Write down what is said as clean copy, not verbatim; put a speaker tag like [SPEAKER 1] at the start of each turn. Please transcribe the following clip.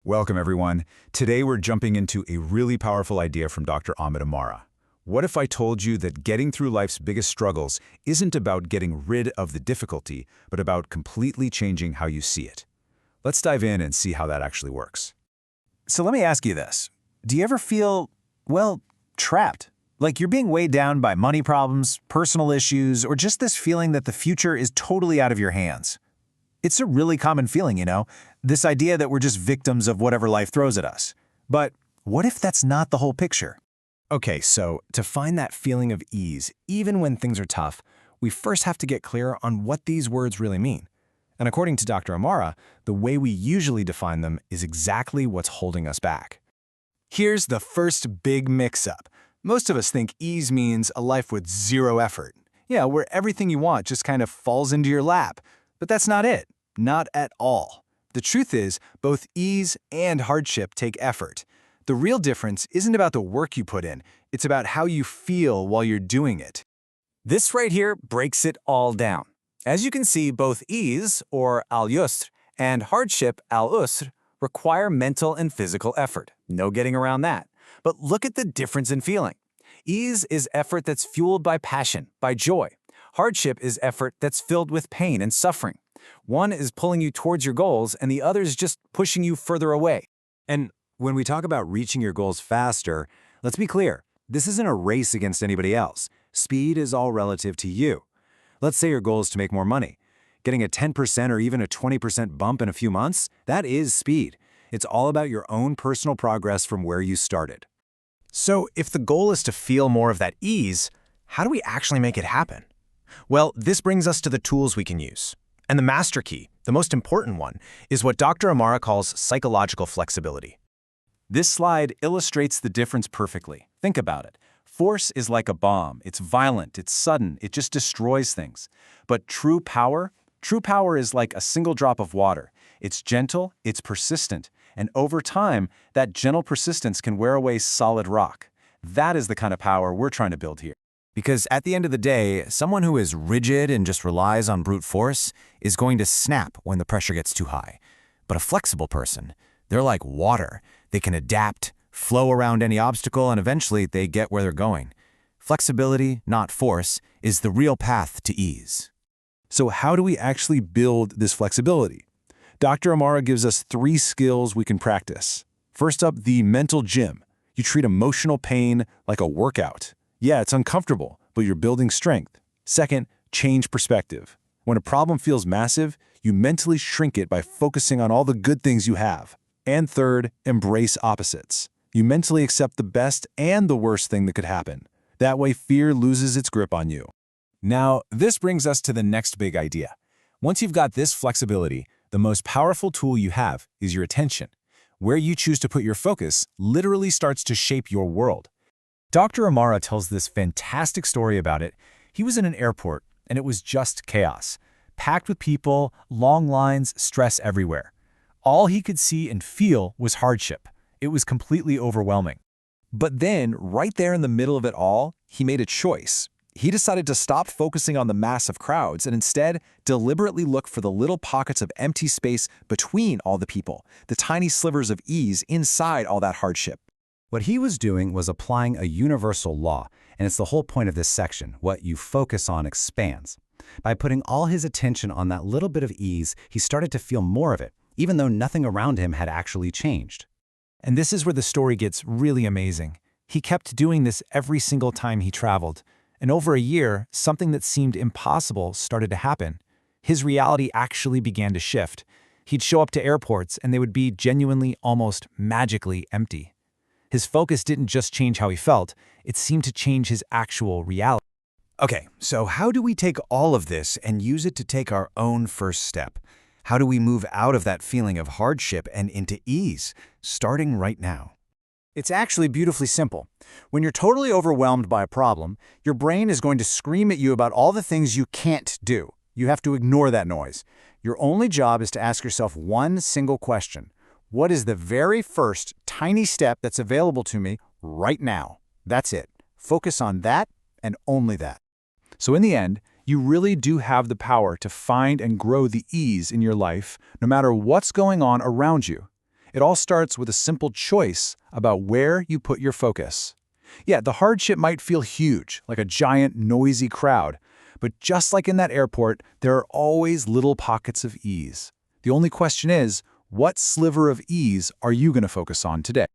[SPEAKER 1] Welcome, everyone. Today we're jumping into a really powerful idea from Dr. Amidst. What if I told you that getting through life's biggest struggles isn't about getting rid of the difficulty, but about completely changing how you see it? Let's dive in and see how that actually works.
[SPEAKER 2] So let me ask you this. Do you ever feel, trapped? Like you're being weighed down by money problems, personal issues, or just this feeling that the future is totally out of your hands? It's a really common feeling, this idea that we're just victims of whatever life throws at us. But what if that's not the whole picture? Okay, so to find that feeling of ease, even when things are tough, we first have to get clear on what these words really mean. And according to Dr. Amara, the way we usually define them is exactly what's holding us back. Here's the first big mix-up. Most of us think ease means a life with zero effort. Yeah, where everything you want just kind of falls into your lap. But that's not it. Not at all. The truth is, both ease and hardship take effort. The real difference isn't about the work you put in, it's about how you feel while you're doing it. This right here breaks it all down. As you can see, both ease, or al-yusr, and hardship, al-usr, require mental and physical effort. No getting around that. But look at the difference in feeling. Ease is effort that's fueled by passion, by joy. Hardship is effort that's filled with pain and suffering. One is pulling you towards your goals, and the other is just pushing you further away. And when we talk about reaching your goals faster, let's be clear, this isn't a race against anybody else. Speed is all relative to you. Let's say your goal is to make more money. Getting a 10% or even a 20% bump in a few months, that is speed. It's all about your own personal progress from where you started. So if the goal is to feel more of that ease, how do we actually make it happen? Well, this brings us to the tools we can use. And the master key, the most important one, is what Dr. Amara calls psychological flexibility. This slide illustrates the difference perfectly. Think about it. Force is like a bomb. It's violent, it's sudden, it just destroys things. But true power is like a single drop of water. It's gentle, it's persistent, and over time, that gentle persistence can wear away solid rock. That is the kind of power we're trying to build here. Because at the end of the day, someone who is rigid and just relies on brute force is going to snap when the pressure gets too high. But a flexible person, they're like water. They can adapt, flow around any obstacle, and eventually they get where they're going. Flexibility, not force, is the real path to ease.
[SPEAKER 1] So how do we actually build this flexibility? Dr. Amara gives us 3 skills we can practice. First up, the mental gym. You treat emotional pain like a workout. Yeah, it's uncomfortable, but you're building strength. Second, change perspective. When a problem feels massive, you mentally shrink it by focusing on all the good things you have. And third, embrace opposites. You mentally accept the best and the worst thing that could happen. That way, fear loses its grip on you. Now, this brings us to the next big idea. Once you've got this flexibility, the most powerful tool you have is your attention. Where you choose to put your focus literally starts to shape your world. Dr. Amara tells this fantastic story about it. He was in an airport, and it was just chaos. Packed with people, long lines, stress everywhere. All he could see and feel was hardship. It was completely overwhelming. But then, right there in the middle of it all, he made a choice. He decided to stop focusing on the massive crowds and instead deliberately look for the little pockets of empty space between all the people, the tiny slivers of ease inside all that hardship. What he was doing was applying a universal law, and it's the whole point of this section. What you focus on expands. By putting all his attention on that little bit of ease, he started to feel more of it, even though nothing around him had actually changed. And this is where the story gets really amazing. He kept doing this every single time he traveled. And over a year, something that seemed impossible started to happen. His reality actually began to shift. He'd show up to airports, and they would be genuinely, almost magically empty. His focus didn't just change how he felt, it seemed to change his actual reality. Okay, so how do we take all of this and use it to take our own first step? How do we move out of that feeling of hardship and into ease, starting right now? It's actually beautifully simple. When you're totally overwhelmed by a problem, your brain is going to scream at you about all the things you can't do. You have to ignore that noise. Your only job is to ask yourself one single question. What is the very first tiny step that's available to me right now? That's it. Focus on that and only that. So in the end, you really do have the power to find and grow the ease in your life, no matter what's going on around you. It all starts with a simple choice about where you put your focus. Yeah, the hardship might feel huge, like a giant, noisy crowd, but just like in that airport, there are always little pockets of ease. The only question is, what sliver of ease are you going to focus on today?